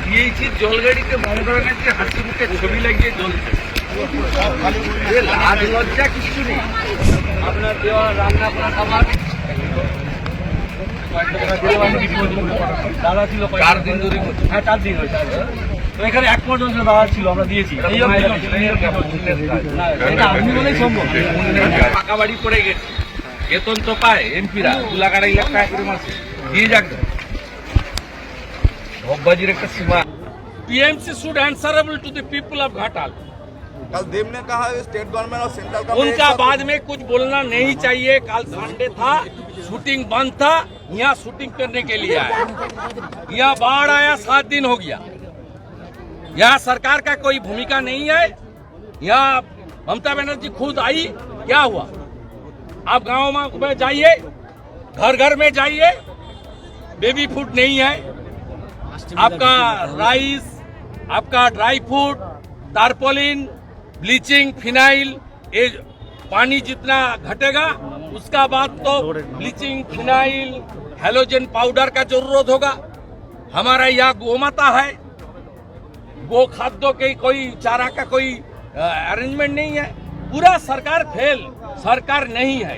দিয়েছি জলগাড়িতে মমতা ব্যানার্জি হাসি মুখে ছবি লাগিয়ে জ্বলছে, লাজ লজ্জা কিছু নেই। আপনার দেওয়া রান্না করা খাবার দাদা ছিল 4 দিন ধরে, হ্যাঁ 4 দিন হয়েছে। তো এখানে 1 মাস ধরে দাদা ছিল, আমরা দিয়েছি। আপনি বলেই সম্ভব, পাকা বাড়ি পড়ে গেছে, বেতন তো পায় এমপিরা 2 লাখ 2.5 লাখ টাকা করে মাসে, দিয়ে যাক। ঢপবাজির একটা সীমা। TMC should answerable to the people of Ghatal. कल देव ने कहा स्टेट गवर्नमेंट और सेंट्रल का उनका बाद में कुछ बोलना नहीं चाहिए। कल संडे था, शूटिंग बंद था, यहाँ शूटिंग करने के लिए आया। यहाँ बाढ़ आया, 7 दिन हो गया। यहाँ सरकार का कोई भूमिका नहीं है। यहाँ ममता बनर्जी खुद आई, क्या हुआ? आप गाँव में जाइए, घर घर में जाइए, बेबी फूड नहीं है। आपका राइस, आपका dry fruit, tarpaulin, bleaching, phenyl, ये पानी जितना घटेगा उसका बाद तो ब्लीचिंग, फिनाइल, हैलोजन पाउडर का जरूरत होगा। हमारा यहाँ गोमाता है, गो खाद्यों के कोई चारा का कोई अरेंजमेंट नहीं है। पूरा सरकार फेल, सरकार नहीं है।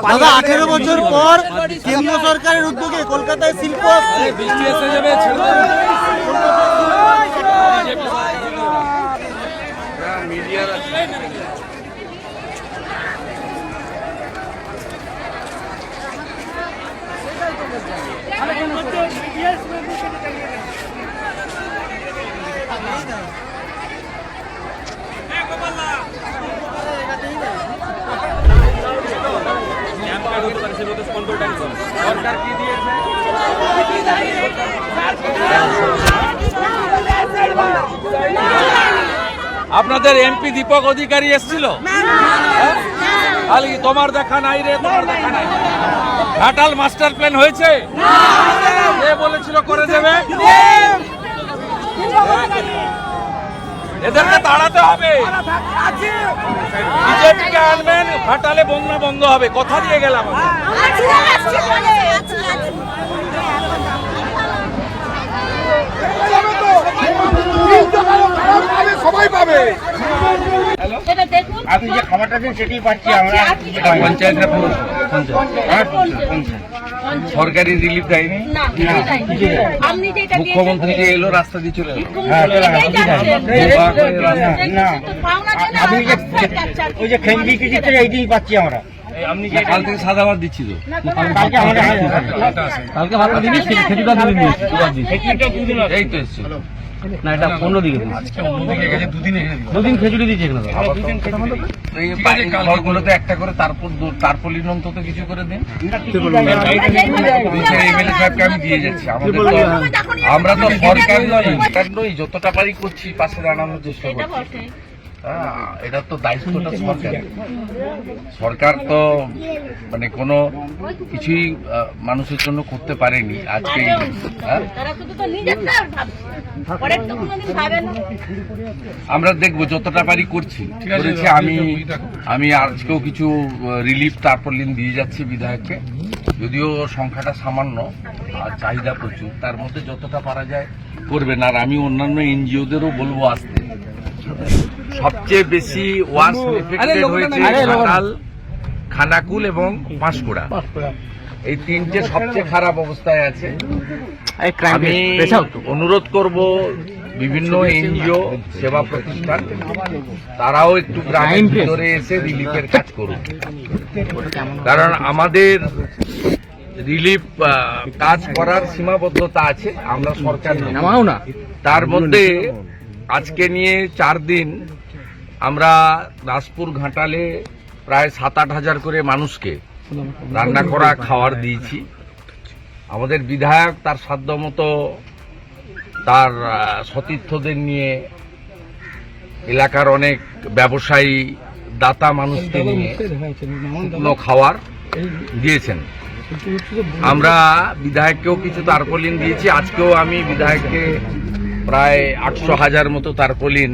দাদা 18 বছর পর কেন্দ্র সরকারের উদ্যোগে কলকাতায় শিল্প বৃষ্টি এসে যাবে, মিডিয়ার সরকার কি দিয়েছে? আপনাদের এমপি দীপক অধিকারী এসেছিল? খালি তোমার দেখা নাই রে, তোমার দেখা নাই। ঘাটাল মাস্টার প্ল্যান হয়েছে? কে বলেছিল করে দেবে? এদেরকে তাড়াতে হবে, বিজেপিকে আনবেন, ঘাটালে বন্যা বন্ধ হবে, কথা দিয়ে গেলাম। সবাই পাবে। আপনি যে খাবারটা দিন সেটাই পাচ্ছি আমরা। পঞ্চায়েতরা সরকারি রিলিফ দেয়নি। মুখ্যমন্ত্রী যে এলো রাস্তা দিয়ে চলে গেল। ওই যে খেমবি কি দিচ্ছে এইটাই পাচ্ছি আমরা। কাল থেকে সাদা ভাত দিচ্ছি তো, কালকে ভালো জিনিস খেজুরটা দিন, এই তো এসছে না এটা 15 দিকে দুদিন খেজুরি দিচ্ছে ঘরগুলোতে একটা করে, তারপর তারপলিন অন্তত কিছু করে দিন। এমএলএ সাহেবকে আমি দিয়ে যাচ্ছি। আমরা তো সরকার নই, যতটা পারি করছি, পাশে দাঁড়ানোর চেষ্টা করছি। এটা তো দায়িত্বটা সরকার তো মানে কোনো কিছুই মানুষের জন্য করতে পারেনি আজকে। আমরা দেখবো যতটা পারি করছি। আমি আজকেও কিছু রিলিফ টারপলিন দিয়ে যাচ্ছি বিধায়ককে, যদিও সংখ্যাটা সামান্য আর চাহিদা প্রচুর, তার মধ্যে যতটা পারা যায় করবেন। আর আমি অন্যান্য এনজিওদেরও বলবো আসতে। সবচেয়ে বেশি ওয়ার্স্ট এফেক্টেড হয়েছে ঘাটাল, খানাকুল এবং পাঁশকুড়া, এই 3টে সবচেয়ে খারাপ অবস্থায় আছে। আমি অনুরোধ করব বিভিন্ন এনজিও, সেবা প্রতিষ্ঠান, তারাও একটু গ্রামের ভিতরে এসে রিলিফের কাজ করুন। কারণ আমাদের রিলিফ কাজ করার সীমাবদ্ধতা আছে, আমরা সরকার না। তার মধ্যে আজকে নিয়ে 4 দিন আমরা রাজপুর ঘাটালে প্রায় 7-8 হাজার করে মানুষকে রান্না করা খাবার দিয়েছি। আমাদের বিধায়ক তার সাধ্যমতো তার সতীর্থদের নিয়ে, এলাকার অনেক ব্যবসায়ী, দাতা মানুষকে নিয়ে শুকনো খাবার দিয়েছেন। আমরা বিধায়ককেও কিছু তারপলিন দিয়েছি। আজকেও আমি বিধায়ককে প্রায় 800,000 মতো তারপলিন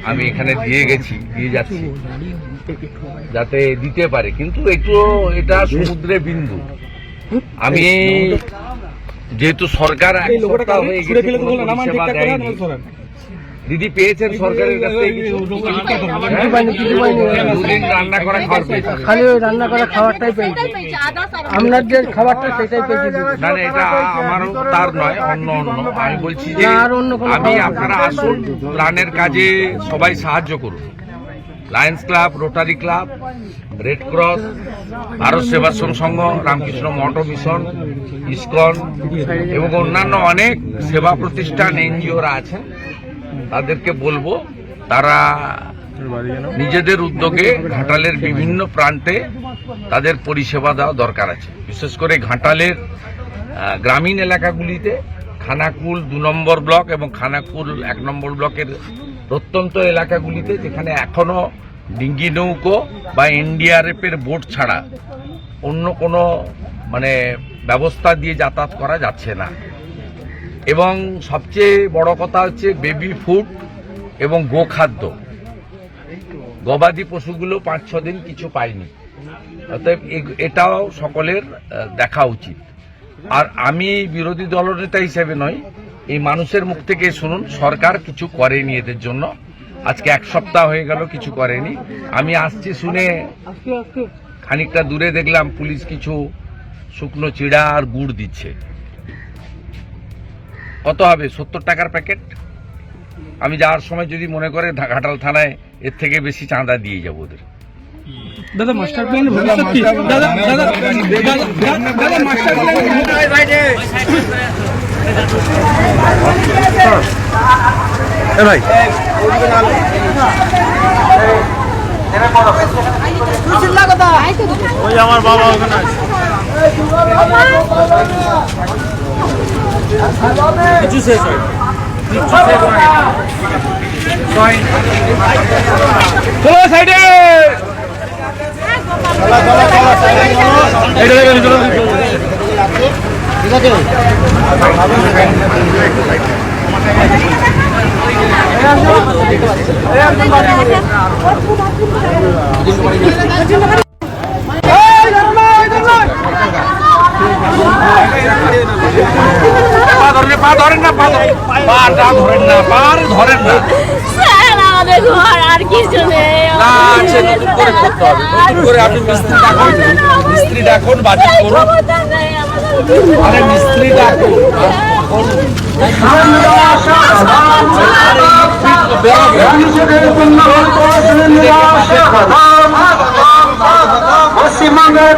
আমি এখানে দিয়ে যাচ্ছি। যাতে দিতে পারে, কিন্তু এটা সমুদ্রে বিন্দু। আমি যেহেতু সরকার এক সপ্তাহ হয়ে গেছে কোনো পরিষেবা দেয়নি। দিদি পেয়েছেন সরকারের কাছ থেকে কিছু? দুদিন রান্না করা খাবার পেয়েছে, খালি ওই রান্না করা খাবারটাই পেয়েছি, আপনার যে খাবারটা সেটাই পেয়েছি। না না, এটা আমারও তার নয়, অন্য আমি বলছি যে আর অন্য কোনো আমি খাবার আপনারা আসুন, প্রাণের কাজে সবাই সাহায্য করুন। Lions Club, Rotary Club, Red Cross, Bharat Sevashram Sangha, Ramakrishna Math mission, ISKCON এবং অন্যান্য অনেক সেবা প্রতিষ্ঠান, এনজিওরা আছেন। তাদেরকে বলবো তারা নিজেদের উদ্যোগে ঘাটালের বিভিন্ন প্রান্তে তাদের পরিষেবা দেওয়া দরকার আছে। বিশেষ করে ঘাটালের গ্রামীণ এলাকাগুলিতে খানাকুল 2 নম্বর ব্লক এবং খানাকুল 1 নম্বর ব্লকের প্রত্যন্ত এলাকাগুলিতে যেখানে এখনো ডিঙ্গি নৌকো বা NDRF এর বোট ছাড়া অন্য কোনো ব্যবস্থা দিয়ে যাতায়াত করা যাচ্ছে না। এবং সবচেয়ে বড় কথা হচ্ছে বেবি ফুড এবং গোখাদ্য। গবাদি পশুগুলো 5-6 দিন কিছু পায়নি, অতএব এটাও সকলের দেখা উচিত। আর আমি বিরোধী দলনেতা হিসেবে নয়, এই মানুষের মুখ থেকে শুনুন সরকার কিছু করেনি এদের জন্য। আজকে 1 সপ্তাহ হয়ে গেল কিছু করেনি। আমি আসছি শুনে খানিকটা দূরে দেখলাম পুলিশ কিছু শুকনো চিড়া আর গুড় দিচ্ছে। কত হবে? 70 টাকার প্যাকেট। আমি যাওয়ার সময় যদি মনে করে ঘাটাল থানায় এর থেকে বেশি চাঁদা দিয়ে যাবো ওদের। দাদা মাস্টার প্ল্যান ভবিষ্যৎ কি? দাদা মাস্টার প্ল্যান ভাই ওই আমার বাবা ওখানে আছে। কিছু শেষ হয়, চলো সাইডে, পা ধরেন না, ধরেন না। আমাদের ঘর আর কিছু নেই। না, আছে, নতুন করে করতে হবে। নতুন করে আপনি মিস্ত্রি ডাকুন, বাজেট করুন। আরে মিস্ত্রি ডাকুন, পশ্চিমবঙ্গের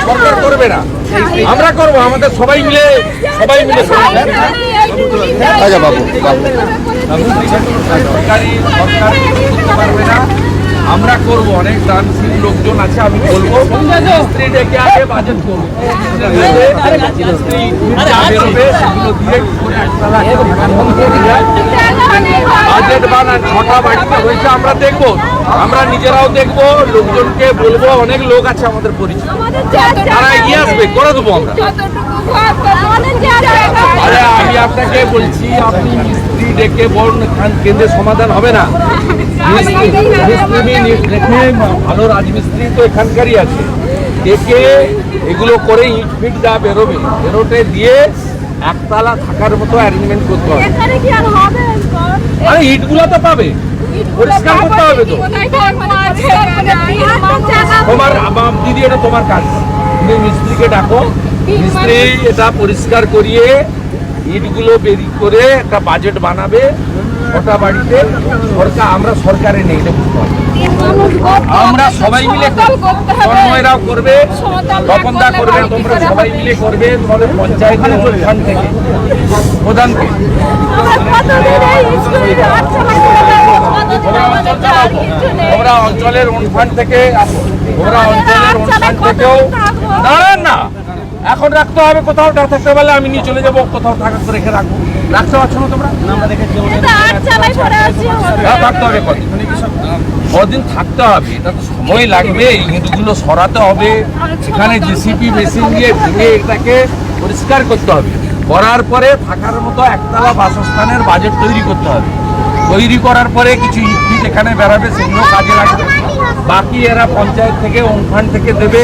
সরকার করবে না, আমরা করবো, আমাদের সবাই মিলে সরকার করতে পারবে না, আমরা করবো। অনেক দানশীল লোকজন আছে, আমি বলবো মিস্ত্রি ডেকে আগে বাজেট করবো, বাজেট বানান। 6টা বাড়িতে হয়েছে, আমরা দেখবো, আমরা নিজেরাও দেখবো, লোকজনকে বলবো, অনেক লোক আছে আমাদের পরিচিত, তারা এগিয়ে আসবে, করে দেবো আমরা। আরে আমি আপনাকে বলছি, আপনি মিস্ত্রি ডেকে বলুন, কেন্দ্রের সমাধান হবে না। ভালো রাজমিস্ত্রি তো এখানকারই আছে, ডেকে এগুলো করে ইট ফিট যা বেরোটে দিয়ে একতলা থাকার মতো অ্যারেঞ্জমেন্ট করতে হবে। আরে ইটগুলো তো পাবে, পরিষ্কার করতে হবে তো। তোমার দিদি, এটা তোমার কাজ, তুমি মিস্ত্রিকে ডাকো, মিস্ত্রি এটা পরিষ্কার করিয়ে ইটগুলো বেরি করে একটা বাজেট বানাবে। 6টা বাড়িতে সরকার, আমরা সরকারে নেই, আমরা সবাই মিলে, তন্ময়রাও করবে, তপনদা করবে, তোমরা সবাই মিলে করবে, তোমাদের পঞ্চায়েতের অনুষ্ঠান থেকে প্রধানকে তোমরা অঞ্চলের অনুষ্ঠান থেকে, তোমরা অঞ্চলের অনুষ্ঠান থেকেও দাঁড়ান না, এখন রাখতে হবে, কোথাও না থাকতে পারলে আমি নিয়ে চলে যাবো, কোথাও থাকা করে রেখে রাখবো। রাখতে পারছো না তোমরা? থাকতে হবে কদিন থাকতে হবে, এটা তো সময় লাগবে, ইঁটগুলো সরাতে হবে, এখানে জিসিপি মেশিন দিয়ে ভেঙে এটাকে পরিষ্কার করতে হবে, করার পরে থাকার মতো একতলা বাসস্থানের বাজেট তৈরি করতে হবে, তৈরি করার পরে কিছু ইট এখানে বেড়াবে, সেগুলো কাজে লাগবে, বাকি এরা পঞ্চায়েত থেকে ওমফান্ড থেকে দেবে,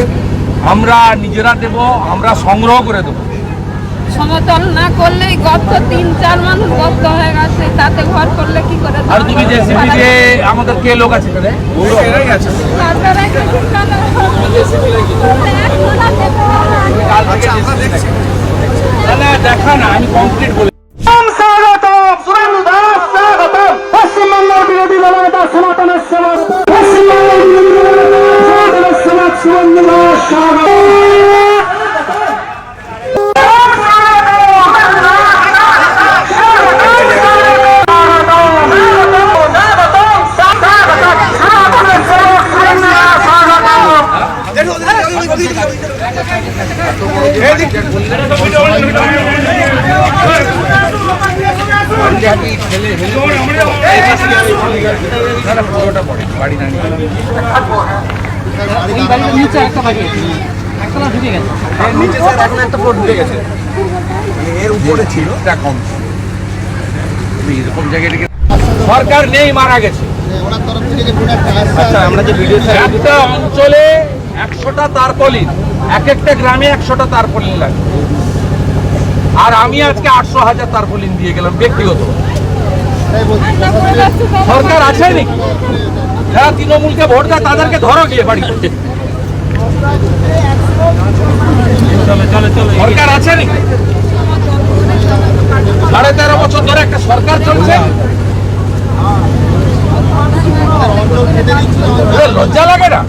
আমরা নিজেরা দেব, আমরা সংগ্রহ করে দেবো। সমতল না করলেই গর্ত 3-4 মানুষ গর্ত হয়ে গেছে, তাতে ঘর করলে কি করে? আর তুমি যে সিপি যে আমাদের কে লোক আছে এখানে? আছে দেখা না, আমি কমপ্লিট বলি। পশ্চিমবঙ্গের বিরোধী দলনেতা সনাতনের সমাজ, পশ্চিমবঙ্গের বিরোধী দলনেতা সমাজ পুরোটা পড়ে বাড়ি না নিচে একটা বাকি আছে, একটা ঢুকে গেছে, নিচে স্যার এখন একটা ফ্লোর ঢুকে গেছে, এর উপরে ছিল কম। তুমি এরকম জায়গায় রেখে সরকার নেই, মারা গেছে। আচ্ছা আমরা যে ভিডিও একটা অঞ্চলে 100টা তারপলিন, এক একটা গ্রামে 100টা তারপলিন লাগে, আর আমি আজকে 800,000 তারপলিন দিয়ে গেলাম ব্যক্তিগত। সরকার আছে নাকি? যারা তৃণমূলকে ভোট দেয় তাদেরকে ধরো গিয়ে বাড়ি। সরকার আছে নাকি? 13.5 বছর ধরে একটা সরকার চলছে, লজ্জা লাগে না?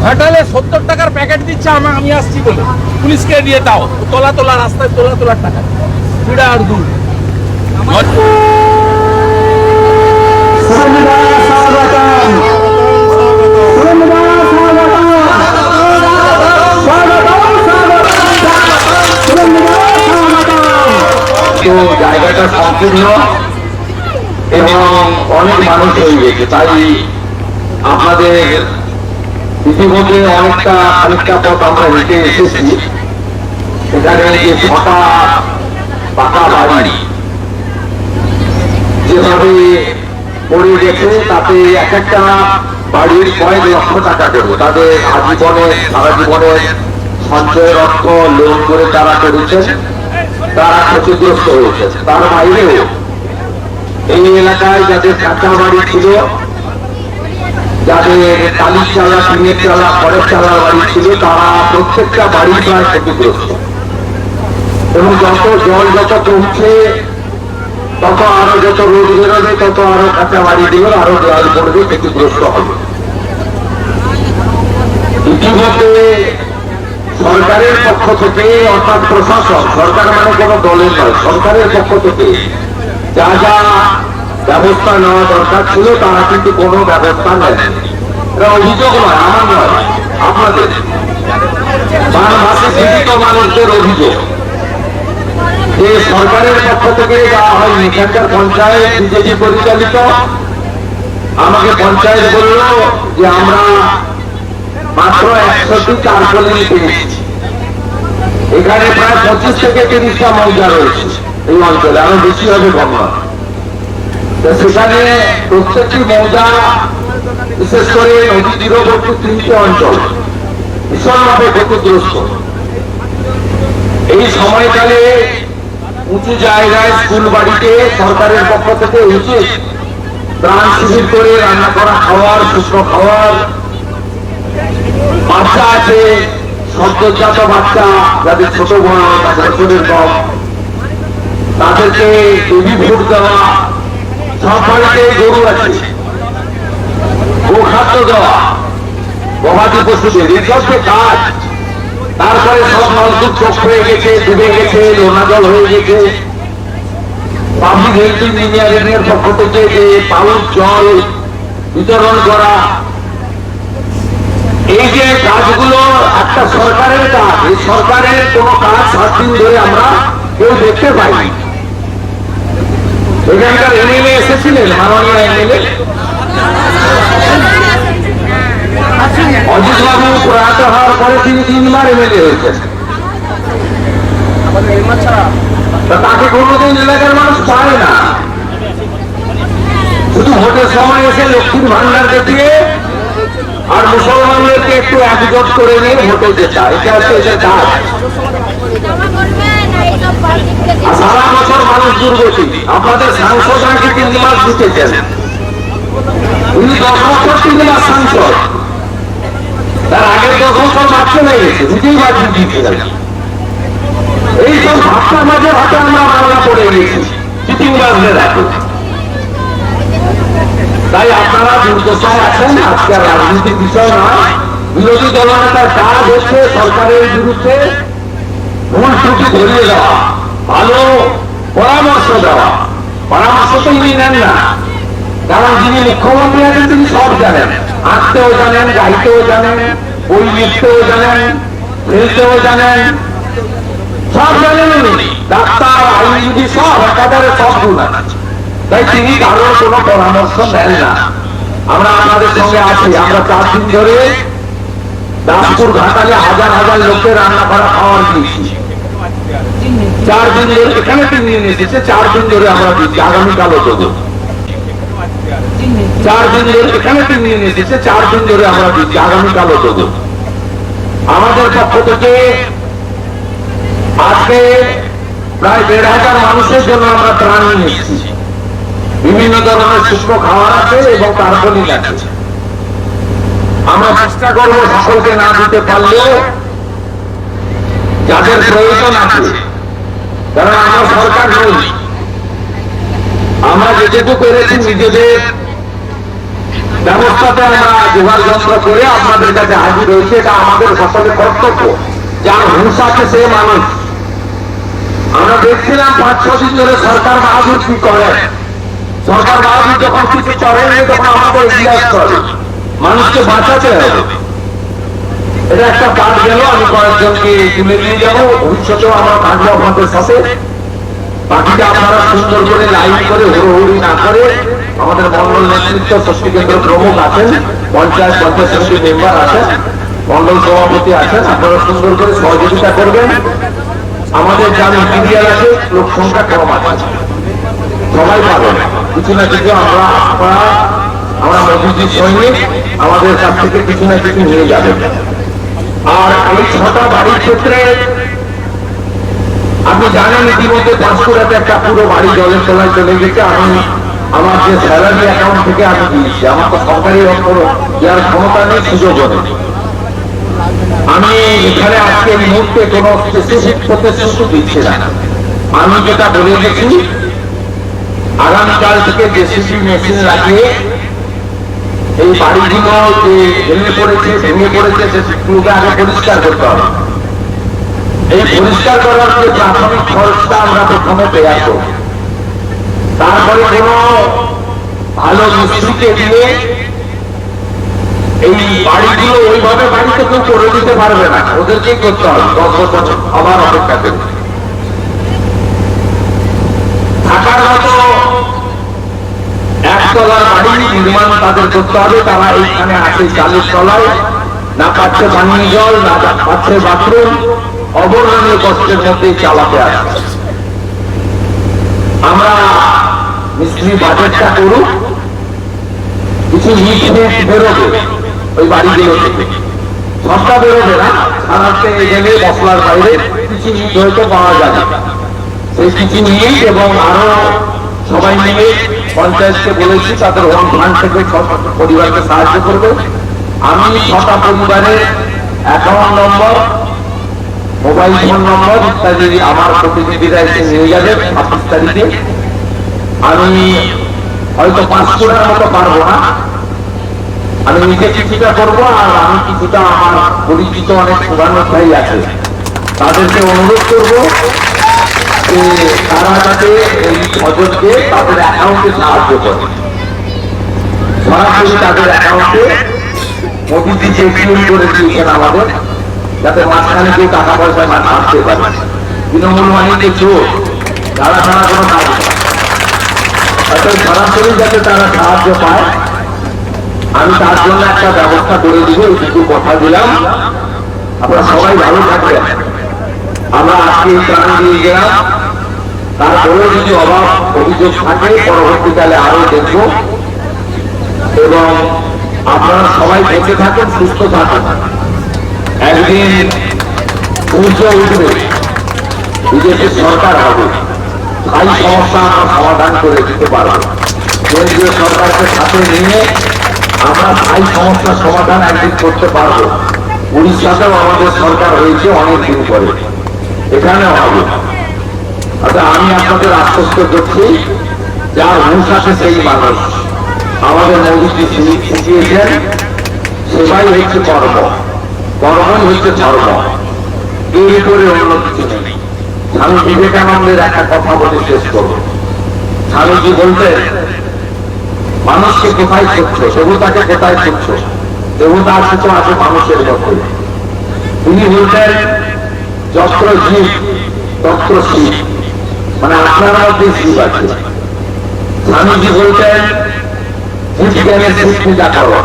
হোটেলে 70 টাকার প্যাকেট দিচ্ছে, আমি আসছি বলে পুলিশকে দিয়ে দাও, তোলা রাস্তায় তোলার টাকা, পিড়া আর দূর। তো জায়গাটা সংকীর্ণ এবং অনেক মানুষ হয়ে গেছে, তাই আপনাদের ইতিমধ্যে খানিকটা পথ আমরা হেঁটে এসেছি। এখানে যে 6টা পাকা বাড়ি যেভাবে পড়ে গেছে, তাতে এক একটা বাড়ির কয়েক লক্ষ টাকা দেবো, তাদের সারা জীবনের সঞ্চয়ের অর্থ লোন করে তারা করেছেন, তারা ক্ষতিগ্রস্ত হয়েছে। তার বাইরেও এই এলাকায় যাদের কাঁচা বাড়ি ছিল, যাদের টালির চালা, টিনের চালা, খড়ের চালা বাড়ি ছিল, তারা প্রত্যেকটা বাড়ি প্রায় ক্ষতিগ্রস্ত। এবং যত কমছে তত আরো যত রোদ বেরোবে, তত আরো কাঁচা বাড়িগুলো আরো দেওয়াল পড়বে, ক্ষতিগ্রস্ত হবে। ইতিমধ্যে সরকারের পক্ষ থেকে, অর্থাৎ প্রশাসন, সরকার মানে কোনো দলের নয়, সরকারের পক্ষ থেকে যা যা ব্যবস্থা নেওয়া দরকার ছিল তারা কিন্তু কোনো ব্যবস্থা নেয়নি। এটা অভিযোগ নয়, আমার নয়, আপনাদের বানভাসী পীড়িত মানুষদের অভিযোগ যে সরকারের পক্ষ থেকে দেওয়া হয়নি। এখানকার পঞ্চায়েত বিজেপি পরিচালিত, আমাকে পঞ্চায়েত বলল যে আমরা মাত্র 100টি তারপলিন পেয়েছি। এখানে প্রায় 25 থেকে 30টা মৌজা রয়েছে এই অঞ্চলে, আরো বেশি হবে গণনা। সেখানে প্রত্যেকটি মৌজা, বিশেষ করে নদী তীরবর্তী 3টে অঞ্চল ভীষণভাবে ক্ষতিগ্রস্ত। এই সময়কালে উঁচু জায়গায় স্কুল বাড়িতে সরকারের পক্ষ থেকে উচিত ত্রাণ শিবির করে রান্না করা খাওয়ার, শুকনো খাওয়ার, বাচ্চা আছে সদ্যজাত বাচ্চা যাদের ছোট বড় 5 বছরের কম, তাদেরকে বেবি ফুড দেওয়া, সব বাড়িতে গরু আছে, গোখাদ্য দেওয়া, গবাদি পশুদের, এসব যে কাজ। তারপরে সব নলকূপ চোখ হয়ে গেছে, ডুবে গেছে, নোনা জল হয়ে গেছে। পাবলিক হেলথ ইঞ্জিনিয়ারিং এর পক্ষ থেকে যে পাউচ জল বিতরণ করা, এই যে কাজগুলো একটা সরকারের কাজ, এই সরকারের কোনো কাজ 7 দিন ধরে আমরা কেউ দেখতে পাইনি। এখানকার এমএলএ এসেছিলেন, মাননীয় এমএলএ অজিত বাবু প্রয়াত হওয়ার পরে তিনি 3বার এমএলএ হয়েছেন। তাকে কোনোদিন এলাকার মানুষ পায় না, শুধু ভোটের সময় এসে লক্ষ্মীর ভান্ডার দেখিয়ে আর মুসলমানদেরকে একটু একজোট করে নিয়ে ভোটে যেতে, এটা হচ্ছে এদের কাজ। আর সারা বছর মানুষ দুর্গতি। আপনাদের সাংসদরা কি 3 মাস জিতেছেন? উনি 10 বছর 3 মাস সাংসদ, তার আগের 10 বছর বাদ চলে গেছে, নিজেই বাদ জিতেছিলেন। এইসব ভাবটা মাঝে হাতে আমরা বাংলা পড়ে গেছি চিটিংবাজদের হাতে। তাই আপনারা দুর্দশায় আছেন। আজকে রাজনীতির বিষয় নয়, বিরোধী দলনেতার কাজ হচ্ছে সরকারের বিরুদ্ধে ভুল ত্রুটি ধরিয়ে দেওয়া, ভালো পরামর্শ দেওয়া। পরামর্শ তো ইনি নেন না, কারণ যিনি মুখ্যমন্ত্রী আছেন তিনি সব জানেন, আঁকতেও জানেন, গাইতেও জানেন, বই লিখতেও জানেন, ফেলতেও জানেন, সব জানেন উনি। ডাক্তার, আইনজীবী সব একাধারে সব গুণ আছে। তাই তিনি কারোর কোনো পরামর্শ নেন না। আমরা আপনাদের সঙ্গে আছি। আমরা 4 দিন ধরে দাসপুর ঘাটালে হাজার হাজার লোকের রান্না করা খাওয়ার দিয়েছি। 4 দিন ধরে এখানে 3 দিন এসেছে, 4 দিন ধরে আমরা দিচ্ছি, আগামীকালও দেবো। 4 দিন ধরে এখানে 3 দিন এসেছে, 4 দিন ধরে আমরা দিচ্ছি, আগামীকালও দেবো। আমাদের পক্ষ থেকে আজকে প্রায় 1,500 মানুষের জন্য আমরা ত্রাণ নিয়ে এসেছি। বিভিন্ন ধরনের শুষ্ক খাবার আছে এবং তারপরই আছে। আমরা চেষ্টা করবো সকলকে না দিতে পারলেও যাদের প্রয়োজন আছে, কারণ আমরা সরকার নই, আমরা যেটুকু করেছি নিজেদের ব্যবস্থাতে আমরা জোগাড় যন্ত্র করে আপনাদের কাছে হাজির হয়েছে। এটা আমাদের সকলের কর্তব্য। যার হুঁশ আছে সে মানুষ। আমরা দেখছিলাম 5-6 দিন ধরে সরকার বাহাদুর কি করে। সরকার বাহাদুর যখন কিছু করেনি তখন আমাদের জিজ্ঞাসা করে, মানুষকে বাঁচাতে হবে। এটা একটা কাজ গেল, আমি কয়েকজনকে তুলে নিয়ে যাবো। ভবিষ্যতেও আমরা থাকবো আপনাদের সাথে। বাকিটা আপনারা সুন্দর করে লাইন করে হুড়োহুড়ি না করে, আমাদের মন্ডল নেতৃত্ব, শক্তি কেন্দ্র প্রমুখ আছেন, পঞ্চায়েত সমিতি মেম্বার আছেন, মন্ডল সভাপতি আছেন, আপনারা সুন্দর করে সহযোগিতা করবেন। আমাদের যা মেটেরিয়াল আছে, লোক সংখ্যা কম আছে, সবাই পাবেন কিছু না কিছু। আমরা মোদীজির সৈনিক, আমাদের কাছ থেকে কিছু না কিছু নিয়ে যাবেন। আর এই 6টা বাড়ির ক্ষেত্রে আপনি জানেন ইতিমধ্যে পাঁশকুড়াতে একটা পুরো বাড়ি জলের তলায় চলে গেছে। আমি আমার যে স্যালারি অ্যাকাউন্ট থেকে আমি দিয়েছি, আমার তো সরকারি দেওয়ার ক্ষমতা নেই, সুযোগও নেই। আমি এখানে আজকে এই মুহূর্তে কোন স্পেসিফিক প্রতিশ্রুতি দিচ্ছি না। আমি যেটা বলে গেছি, আগামীকাল থেকে জেসিবি মেশিন লাগিয়ে এই বাড়িগুলো যে ভেঙে পড়েছে সেগুলোকে আগে পরিষ্কার করতে হবে। এই পরিষ্কার করার যে প্রাথমিক খরচটা আমরা প্রথমে তৈরি করব, তারপরে কোন ভালো মিস্ত্রিকে দিয়ে এই বাড়িগুলো ওইভাবে বাড়িতে কেউ করে দিতে পারবে না, ওদেরকেই করতে হবে। 10 বছর আবার অপেক্ষা করবে। থাকার মতো একতলার বাড়ি নির্মাণ তাদের করতে হবে। তারা এইখানে আছে 40 তলায়, না পাচ্ছে পানীয় জল, না পাচ্ছে বাথরুম, অবর্ণনীয় কষ্টের মধ্যেই চালাতে আসছে। আমরা মিস্ত্রি বাজেটটা করুক, কিছু ইট বেরোবে ওই বাড়িগুলো থেকে, সবটা বেরোবে না। সাধারণত গেলে মশলার বাইরে কিছু ইট হয়তো পাওয়া যাবে, সেই কিছু নিয়েই এবং আরো সবাই মিলে পঞ্চায়েতকে বলেছি তাদের হোম ফান্ড থেকে 6 পরিবারকে সাহায্য করবে। আমি 6টা পরিবারের অ্যাকাউন্ট নম্বর, মোবাইল ফোন নম্বর ইত্যাদি আমার প্রতিনিধিরা এসে নিয়ে যাবে 25 তারিখে। আমি হয়তো 5 কোটির মতো পারবো না, আমি নিজে কিছুটা করবো, আর আমি কিছুটা আমার পরিচিত অনেক পুরানো ভাই আছে তাদেরকে অনুরোধ করবো যে তারা যাতে এই ছজনকে তাদের অ্যাকাউন্টে সাহায্য করে, সরাসরি তাদের অ্যাকাউন্টে মোদিজি চেকিং করে দিয়েছেন আমাদের, যাতে মাঝখানে কেউ টাকা পয়সা না আসতে পারে। তৃণমূল বাহিনীতে চোর, তারা ছাড়া কোনো কাজ নেই। অর্থাৎ সরাসরি যাতে তারা সাহায্য পায়, আমি তার জন্য একটা ব্যবস্থা করে দিব, এইটুকু কথা দিলাম। আপনারা সবাই ভালো থাকবেন। আমরা আজকে এই প্রাণ দিয়ে গেলাম, তারপরেও যদি অভাব অভিযোগ থাকে পরবর্তীকালে আরো দেখব। এবং আপনারা সবাই বেঁচে থাকুন, সুস্থ থাকুন। একদিন সূর্য উঠবে, বিজেপি সরকার হবে, তাই সমস্যা আমরা সমাধান করে দিতে পারবো। কেন্দ্রীয় সরকারকে সাথে নিয়ে আমরা স্থায়ী সমস্যার সমাধান একদিন করতে পারবো। উড়িষ্যাতেও আমাদের সরকার হয়েছে অনেকদিন পরে, এখানেও হবে। অর্থাৎ আমি আপনাদের আশ্বস্ত করছি, যার হুঁশ আছে সেই মানুষ। আমাদের মোদীজি শিখিয়েছেন, সেবাই হচ্ছে কর্ম, কর্মই হচ্ছে ধর্ম, এর উপরে অন্য কিছু নেই। স্বামী বিবেকানন্দের একটা কথা বলে শেষ করব। স্বামীজি বলতেন, মানুষকে কোথায় খুঁজছো, দেবতাকে কোথায় খুঁজছো? দেবতা আছে তো আছে মানুষের মধ্যে। তিনি বলতেন, যত্র জীব তত্র শিব, মানে আপনার মধ্যে শিব আছে। স্বামীজি বলতেন, জীব জ্ঞানে শিব পূজা করো,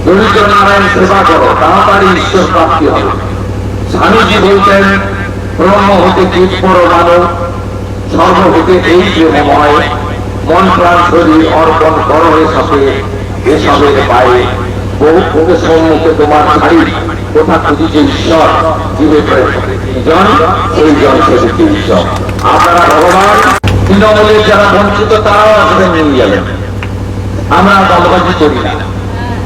দরিদ্র নারায়ণ সেবা করো, তাড়াতাড়ি ঈশ্বর প্রাপ্তি হবে। স্বামীজি বলতেন, ব্রহ্ম হতে কীট পরমাণু, সর্ব হতে এই প্রেমময়, মন প্রাণ শরীর অর্পণ করো এসবের পায়ে, বহু ভোগের সম্মুখে তোমার ছাড়ি, কোথা খুঁজিছে ঈশ্বর, জীবে জন সেই জন সেদিকে ঈশ্বর। আপনারা ভগবান, তৃণমূলের যারা বঞ্চিত তারাও আসবেন, নিয়ে যাবেন। আমরা দলবাজি করি না,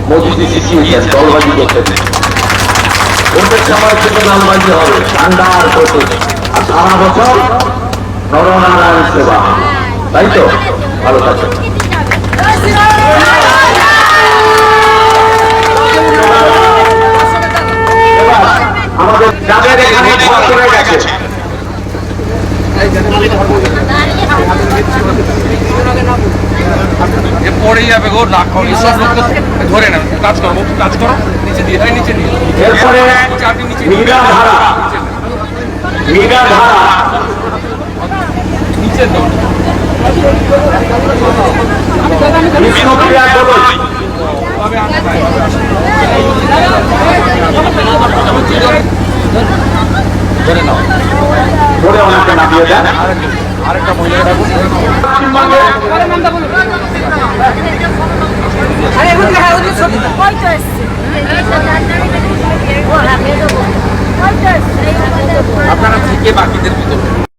মোদীজি শিখিয়েছেন দলবাজি করতে নেই। ভোটের সময় থেকে দলবাজি হবে, ঠান্ডা আর ভোটে, আর সারা বছর নরনারায়ণ সেবা, তাই তো? ভালো থাকবেন। আমাদের যাদের এখানে ভোট করে গেছে, পড়ে যাবে গো, রাগ করো, সব লোককে ধরে না, কাজ করো, কাজ করো, নিচে দিয়ে, নিচে দিয়ে। এরপরে মীরাধারা, মীরাধারা নিচে দাও। বিষ্ণুপ্রিয়া গগৈ, ধরে নাও, ধরে ওনাকে নামিয়ে দেন। আরেকটা মহিলা ডাকুন। আপনারা থেকে বাকিদের ভিতরে